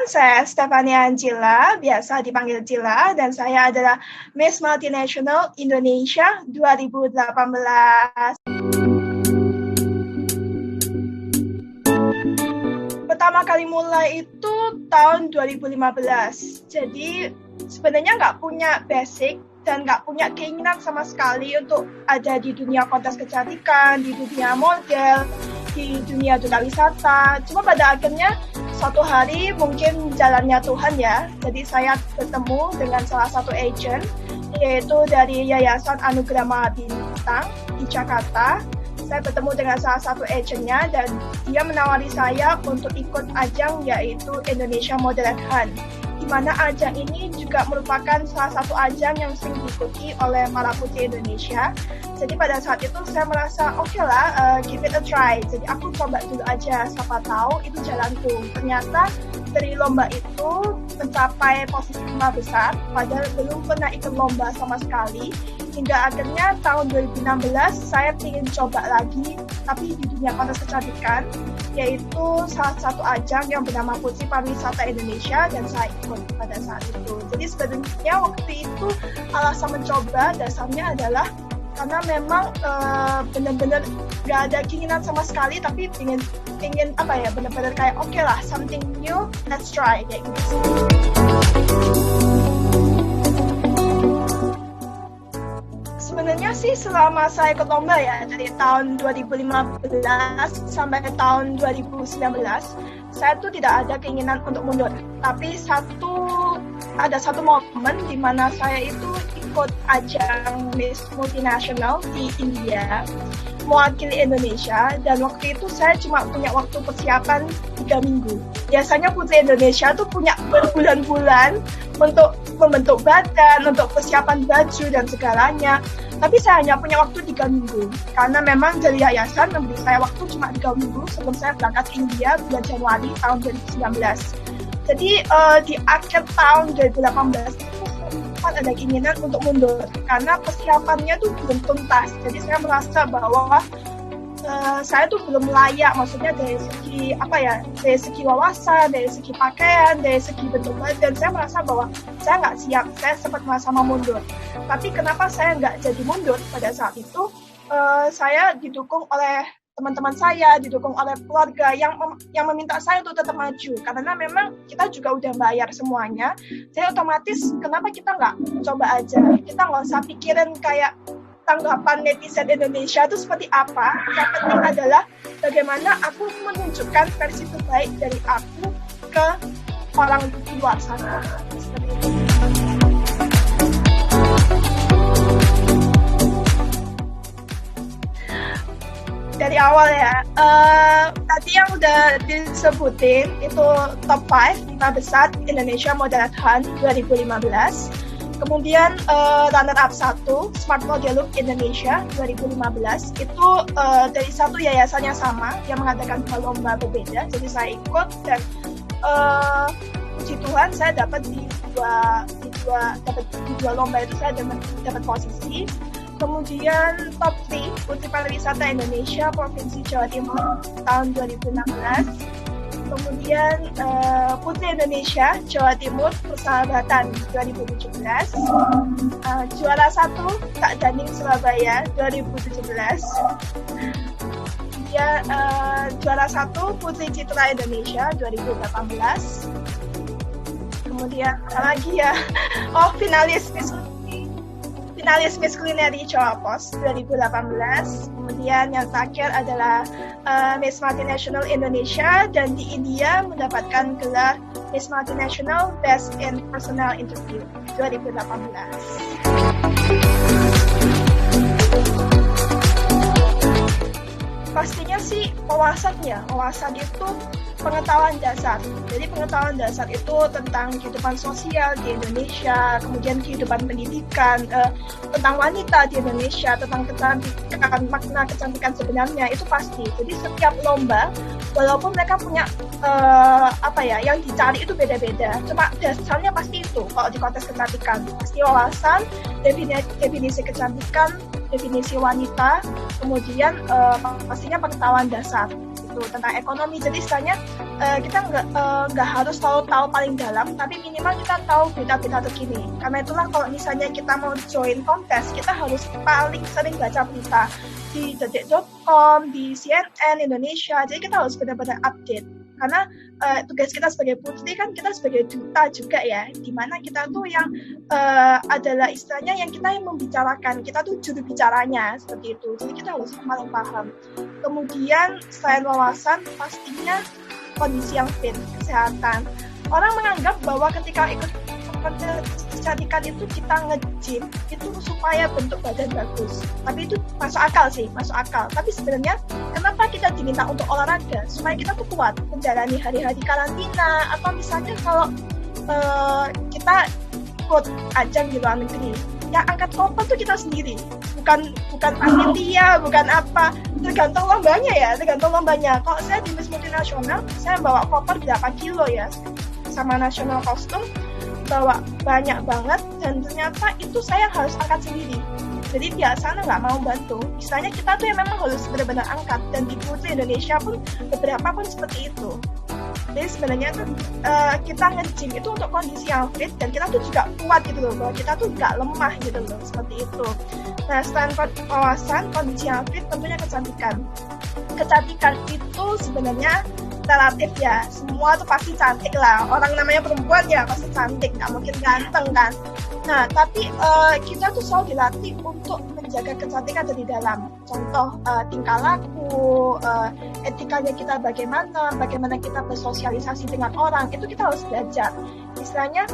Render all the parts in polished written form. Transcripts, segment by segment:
saya Stefania Angela, biasa dipanggil Cila, dan saya adalah Miss Multinational Indonesia 2018. Pertama kali mulai itu tahun 2015, jadi sebenarnya nggak punya basic dan nggak punya keinginan sama sekali untuk ada di dunia kontes kecantikan, di dunia model, di dunia duta wisata. Cuma pada akhirnya suatu hari mungkin jalannya Tuhan ya, jadi saya bertemu dengan salah satu agent, yaitu dari Yayasan Anugerah Mahabintang di Jakarta. Saya bertemu dengan salah satu agentnya dan dia menawari saya untuk ikut ajang yaitu Indonesia Model Hunt, di mana ajang ini juga merupakan salah satu ajang yang sering diikuti oleh para putri Indonesia. Jadi pada saat itu saya merasa oke lah, give it a try. Jadi aku coba dulu aja, siapa tahu itu jalanku. Ternyata dari lomba itu mencapai posisi 5 besar, padahal belum pernah ikut lomba sama sekali. Hingga akhirnya tahun 2016 saya ingin coba lagi, tapi di dunia kontes kecantikan, yaitu salah satu ajang yang bernama Putri Pariwisata Indonesia, dan saya ikut pada saat itu. Jadi sebenarnya waktu itu alasan mencoba dasarnya adalah karena memang benar-benar gak ada keinginan sama sekali, tapi ingin apa ya, benar-benar kayak oke lah, something new, let's try kayak gitu. Sebenarnya sih selama saya ikut lomba ya, dari tahun 2015 sampai tahun 2019, saya tuh tidak ada keinginan untuk mundur. Tapi ada satu momen di mana saya itu ikut ajang Miss Multinational di India, mewakili Indonesia, dan waktu itu saya cuma punya waktu persiapan 3 minggu. Biasanya putri Indonesia tuh punya berbulan-bulan untuk membentuk badan, untuk persiapan baju dan segalanya. Tapi saya hanya punya waktu 3 minggu, karena memang dari yayasan memberi saya waktu cuma 3 minggu sebelum saya berangkat ke India bulan Januari tahun 2019. Jadi di akhir tahun 2018 itu sempat ada keinginan untuk mundur, karena persiapannya tuh belum tuntas. Jadi saya merasa bahwa saya tuh belum layak, maksudnya dari segi dari segi wawasan, dari segi pakaian, dari segi bentuk badan, saya merasa bahwa saya nggak siap. Saya sempat merasa mau mundur. Tapi kenapa saya nggak jadi mundur pada saat itu? Saya didukung oleh teman-teman saya, didukung oleh keluarga yang meminta saya untuk tetap maju, karena memang kita juga udah bayar semuanya. Jadi otomatis kenapa kita nggak coba aja? Kita nggak usah pikirin kayak tanggapan netizen Indonesia itu seperti apa. Yang penting adalah bagaimana aku menunjukkan versi terbaik dari aku ke orang di luar sana. Seperti itu. Dari awal ya, tadi yang udah disebutin itu top 5 besar Indonesia Model Hunt 2015. Kemudian runner up 1 Smart Model Look Indonesia 2015 itu dari satu yayasan yang sama yang mengadakan 2 lomba berbeda. Jadi saya ikut dan puji Tuhan saya dapat di dua lomba itu saya dapat posisi. Kemudian top 3 Putri Pariwisata Indonesia Provinsi Jawa Timur tahun 2016. Kemudian Putri Indonesia Jawa Timur Persahabatan 2017, juara 1 Kak Daning Surabaya 2017, ya, juara 1 Putri Citra Indonesia 2018. Kemudian apa lagi ya? Oh, finalis Miss Culinary Jawa Pos 2018. Kemudian yang terakhir adalah Miss Multinational Indonesia, dan di India mendapatkan gelar Miss Multinational Best in Personal Interview 2018. Pastinya sih wawasan itu pengetahuan dasar. Jadi pengetahuan dasar itu tentang kehidupan sosial di Indonesia, kemudian kehidupan pendidikan, tentang wanita di Indonesia, tentang kecantikan, makna kecantikan sebenarnya itu pasti. Jadi setiap lomba, walaupun mereka punya yang dicari itu beda-beda, cuma dasarnya pasti itu. Kalau di kontes kecantikan pasti wawasan, definisi kecantikan, definisi wanita, kemudian pastinya pengetahuan dasar. itu, tentang ekonomi. Jadi istilahnya kita nggak harus tahu paling dalam, tapi minimal kita tahu berita-berita terkini. Karena itulah kalau misalnya kita mau join kontes, kita harus paling sering baca berita di detik.com, di CNN Indonesia. Jadi kita harus benar-benar update. Karena tugas kita sebagai putri kan kita sebagai duta juga ya, dimana kita tuh yang adalah istilahnya yang kita yang membicarakan, kita tuh juru bicaranya seperti itu. Jadi kita harus paling paham. Kemudian selain wawasan, pastinya kondisi yang fit, kesehatan. Orang menganggap bahwa ketika ikut kecantikan itu kita nge-gym itu supaya bentuk badan bagus, tapi itu masuk akal. Tapi sebenarnya kenapa kita diminta untuk olahraga? Supaya kita tuh kuat menjalani hari-hari karantina, atau misalnya kalau kita ikut ajang di luar negeri, yang angkat koper tuh kita sendiri, bukan panitia, bukan apa, tergantung lombanya. Kalau saya di Miss Multinasional, saya bawa koper berapa kilo ya, sama nasional kostum bawa banyak banget, dan ternyata itu saya harus angkat sendiri. Jadi biasanya nggak mau bantu. Misalnya kita tuh yang memang harus benar-benar angkat, dan di Putri Indonesia pun beberapa pun seperti itu. Jadi sebenarnya tuh kita nge-gym itu untuk kondisi yang fit, dan kita tuh juga kuat gitu loh, bahwa kita tuh nggak lemah gitu loh, seperti itu. Nah, selain wawasan, kondisi yang fit, tentunya kecantikan. Kecantikan itu sebenarnya relatif ya, semua tuh pasti cantik lah, orang namanya perempuan ya pasti cantik, nggak mungkin ganteng kan. Nah, tapi kita tuh selalu dilatih untuk menjaga kecantikan dari dalam. Contoh tingkah laku, etikanya kita bagaimana kita bersosialisasi dengan orang, itu kita harus belajar. Istilahnya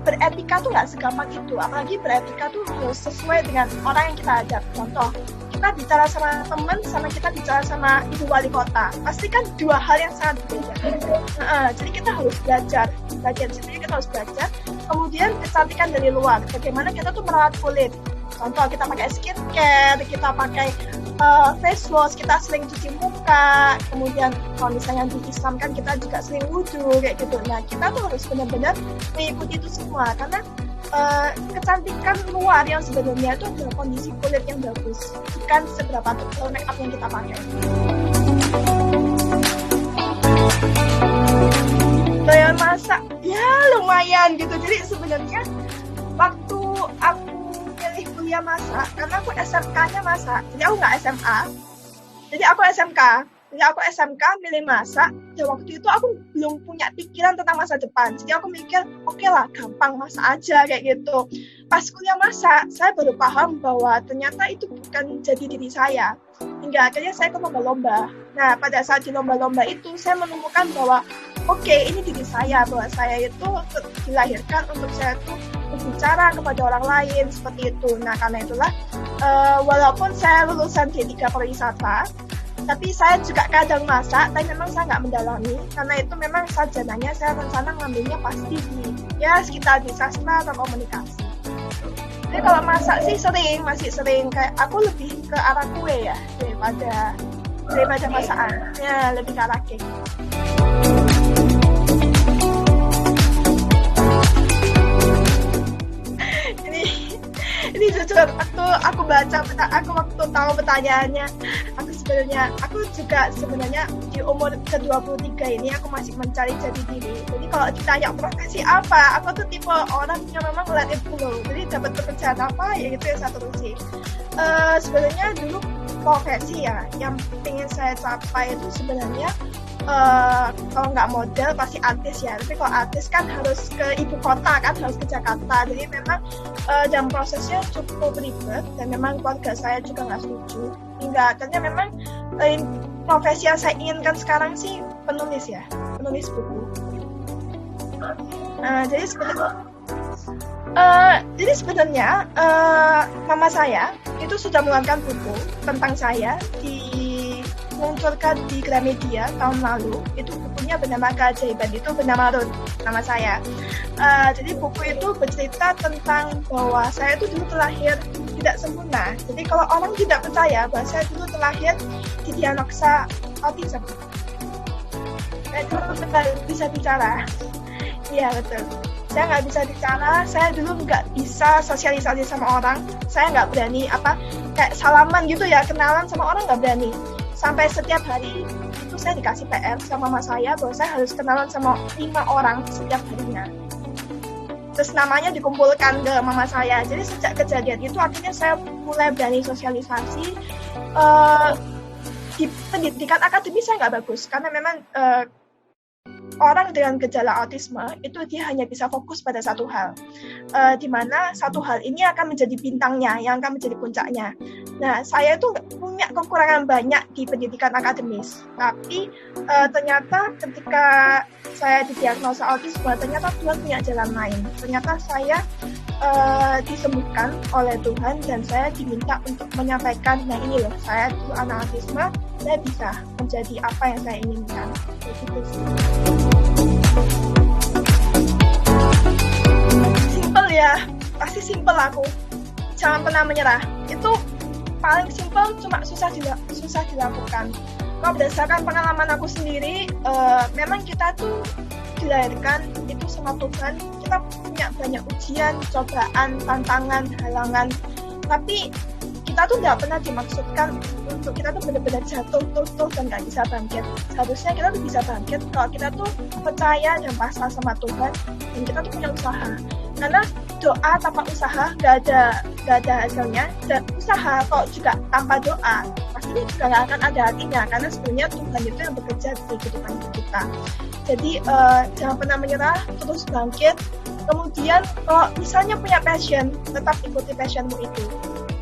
beretika tuh nggak segampang itu, apalagi beretika tuh harus sesuai dengan orang yang kita ajak. Contoh, kita bicara sama teman, sama kita bicara sama ibu wali kota, pasti kan dua hal yang sangat berbeda. Jadi kita harus belajar di situ, kita harus belajar. Kemudian kecantikan dari luar, bagaimana kita tuh merawat kulit. Contoh, kita pakai skincare, kita pakai face wash, kita sering cuci muka. Kemudian kalau misalnya di Islam kan kita juga sering wudhu kayak gitu. Nah, kita tuh harus benar-benar mengikuti itu semua, karena kecantikan luar yang sebenarnya itu adalah kondisi kulit yang bagus, bukan seberapa tebal make up yang kita pakai. Gaya masak ya lumayan gitu. Jadi sebenarnya waktu aku pilih kuliah masak, karena aku SMK-nya masak, jadi aku nggak SMA, jadi aku SMK milih masak. Dan waktu itu aku belum punya pikiran tentang masa depan, jadi aku mikir oke lah, gampang masak aja kayak gitu. Pas kuliah masak, saya baru paham bahwa ternyata itu bukan jadi diri saya, hingga akhirnya saya ke lomba-lomba. Nah, pada saat di lomba-lomba itu saya menemukan bahwa oke, ini diri saya, bahwa saya itu dilahirkan untuk saya tuh berbicara kepada orang lain seperti itu. Nah, karena itulah walaupun saya lulusan D3 pariwisata, tapi saya juga kadang masak, tapi memang saya nggak mendalami, karena itu memang sarjananya saya rencana ngambilnya pasti sekitar di sastra atau komunikasi. Jadi kalau masak sih masih sering, kayak aku lebih ke arah kue ya, daripada masakan, ya lebih ke arah cake. Ini jujur, aku waktu tahu pertanyaannya, aku juga sebenarnya di umur ke-23 ini aku masih mencari jati diri. Jadi kalau ditanya profesi apa, aku tuh tipe orang yang memang let it flow. Jadi dapat pekerjaan apa, ya itu yang saya terusin. Sebenarnya dulu profesi ya yang pengen saya capai itu sebenarnya kalau nggak model pasti artis ya, tapi kalau artis kan harus ke ibu kota kan, harus ke Jakarta. Jadi memang dan prosesnya cukup ribet, dan memang keluarga saya juga nggak setuju, hingga akhirnya memang profesi yang saya inginkan sekarang sih penulis buku. Jadi sebenarnya mama saya itu sudah mengeluarkan buku tentang saya, diluncurkan di Gramedia tahun lalu. Itu bukunya bernama Keajaiban, itu bernama Ruth, nama saya. Jadi buku itu bercerita tentang bahwa saya itu dulu terlahir tidak sempurna. Jadi kalau orang tidak percaya bahwa saya dulu terlahir didiagnosa autism, saya dulu nggak bisa bicara. Iya betul, saya nggak bisa bicara. Saya dulu nggak bisa sosialisasi sama orang. Saya nggak berani kayak salaman gitu ya, kenalan sama orang nggak berani. sampai setiap hari itu saya dikasih PR sama mama saya bahwa saya harus kenalan sama 5 orang setiap harinya. Terus namanya dikumpulkan ke mama saya. Jadi sejak kejadian itu akhirnya saya mulai berani sosialisasi. Di pendidikan akademis saya nggak bagus karena memang orang dengan gejala autisme itu dia hanya bisa fokus pada satu hal, di mana satu hal ini akan menjadi bintangnya, yang akan menjadi puncaknya. Nah, saya itu punya kekurangan banyak di pendidikan akademis, tapi ternyata ketika saya didiagnosa autisme, ternyata Tuhan punya jalan lain. Ternyata saya disembuhkan oleh Tuhan dan saya diminta untuk menyampaikan, nah ini loh, saya itu anak autisme, saya bisa menjadi apa yang saya inginkan. Begitu sih. Simple ya, pasti simple aku. Jangan pernah menyerah. Itu paling simple, cuma susah dilakukan. Kalau berdasarkan pengalaman aku sendiri, memang kita tuh dilahirkan itu sama Tuhan, kita punya banyak ujian, cobaan, tantangan, halangan, tapi kita tuh nggak pernah dimaksudkan untuk kita tuh benar-benar jatuh dan nggak bisa bangkit. Seharusnya kita tuh bisa bangkit kalau kita tuh percaya dan pasrah sama Tuhan dan kita tuh punya usaha. Karena doa tanpa usaha nggak ada hasilnya, dan usaha kok juga tanpa doa pastinya juga nggak akan ada artinya, karena sebenarnya Tuhan itu yang bekerja di kehidupan kita. Jadi jangan pernah menyerah, terus bangkit. Kemudian kalau misalnya punya passion, tetap ikuti passionmu itu.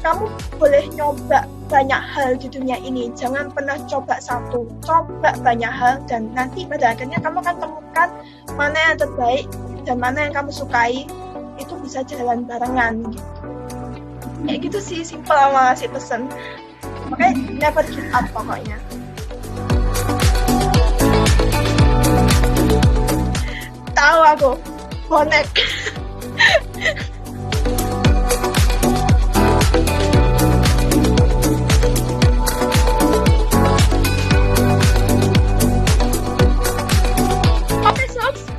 Kamu boleh nyoba banyak hal di dunia ini, jangan pernah coba satu, coba banyak hal, dan nanti pada akhirnya kamu akan temukan mana yang terbaik dan mana yang kamu sukai, itu bisa jalan barengan gitu. Kayak gitu sih, simple sama ngasih pesen. Makanya never give up pokoknya. Tahu aku, bonek.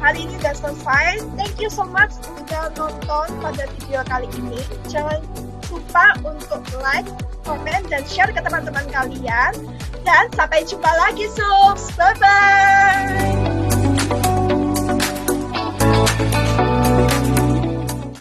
Hari ini udah selesai. Thank you so much udah nonton pada video kali ini. Jangan lupa untuk like, komen, dan share ke teman-teman kalian. Dan sampai jumpa lagi, Subs. Bye-bye.